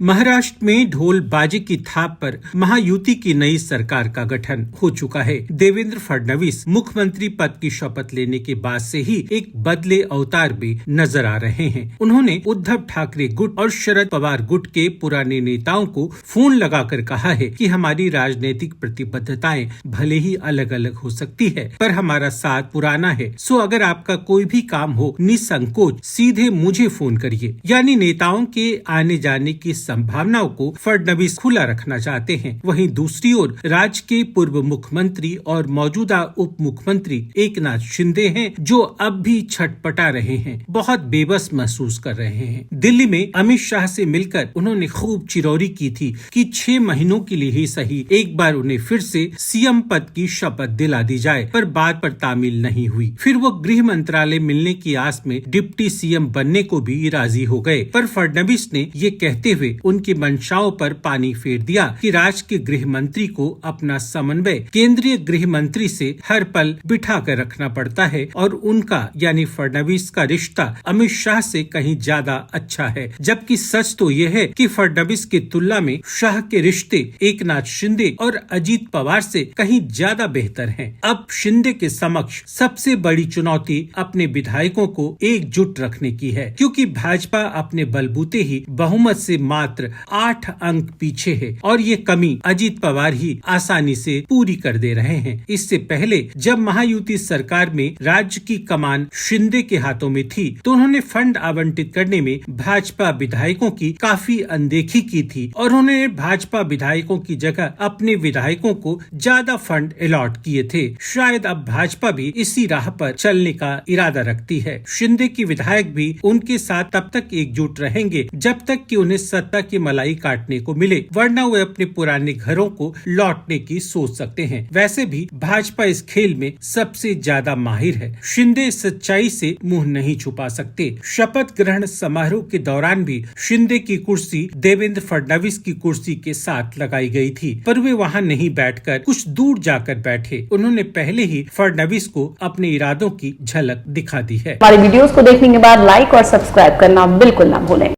महाराष्ट्र में ढोल बाजे की थाप पर महायुति की नई सरकार का गठन हो चुका है। देवेंद्र फडणवीस मुख्यमंत्री पद की शपथ लेने के बाद से ही एक बदले अवतार में नजर आ रहे हैं। उन्होंने उद्धव ठाकरे गुट और शरद पवार गुट के पुराने नेताओं को फोन लगाकर कहा है कि हमारी राजनीतिक प्रतिबद्धताएं भले ही अलग अलग हो सकती है, पर हमारा साथ पुराना है। सो अगर आपका कोई भी काम हो, निसंकोच सीधे मुझे फोन करिए। यानी नेताओं के आने जाने की संभावनाओं को फडणवीस खुला रखना चाहते हैं। वहीं दूसरी ओर राज्य के पूर्व मुख्यमंत्री और मौजूदा उप मुख्यमंत्री एकनाथ शिंदे हैं, जो अब भी छटपटा रहे हैं, बहुत बेबस महसूस कर रहे हैं। दिल्ली में अमित शाह से मिलकर उन्होंने खूब चिरौरी की थी कि 6 महीनों के लिए ही सही एक बार उन्हें फिर से सीएम पद की शपथ दिला दी जाए, पर बात पर तामील नहीं हुई। फिर वो गृह मंत्रालय मिलने की आस में डिप्टी सीएम बनने को भी राजी हो गए, पर फडणवीस ने ये कहते हुए उनकी मंशाओं पर पानी फेर दिया कि राज्य के गृह मंत्री को अपना समन्वय केंद्रीय गृह मंत्री से हर पल बिठा कर रखना पड़ता है और उनका यानी फडणवीस का रिश्ता अमित शाह से कहीं ज्यादा अच्छा है। जबकि सच तो यह है कि फडणवीस की तुलना में शाह के रिश्ते एकनाथ शिंदे और अजीत पवार से कहीं ज्यादा बेहतर हैं। अब शिंदे के समक्ष सबसे बड़ी चुनौती अपने विधायकों को एकजुट रखने की है, क्योंकि भाजपा अपने बलबूते ही बहुमत से मात्र 8 अंक पीछे है और ये कमी अजीत पवार ही आसानी से पूरी कर दे रहे हैं। इससे पहले जब महायुति सरकार में राज्य की कमान शिंदे के हाथों में थी, तो उन्होंने फंड आवंटित करने में भाजपा विधायकों की काफी अनदेखी की थी और उन्होंने भाजपा विधायकों की जगह अपने विधायकों को ज्यादा फंड अलॉट किए थे। शायद अब भाजपा भी इसी राह पर चलने का इरादा रखती है। शिंदे की विधायक भी उनके साथ तब तक एकजुट रहेंगे जब तक कि उन्हें सत्ता की मलाई काटने को मिले, वरना वे अपने पुराने घरों को लौटने की सोच सकते हैं। वैसे भी भाजपा इस खेल में सबसे ज्यादा माहिर है। शिंदे सच्चाई से मुंह नहीं छुपा सकते। शपथ ग्रहण समारोह के दौरान भी शिंदे की कुर्सी देवेंद्र फडणवीस की कुर्सी के साथ लगाई गई थी, पर वे वहां नहीं बैठकर कुछ दूर जाकर बैठे। उन्होंने पहले ही फडणवीस को अपने इरादों की झलक दिखा दी है। हमारे वीडियोस को देखने के बाद लाइक और सब्सक्राइब करना बिल्कुल ना भूलें।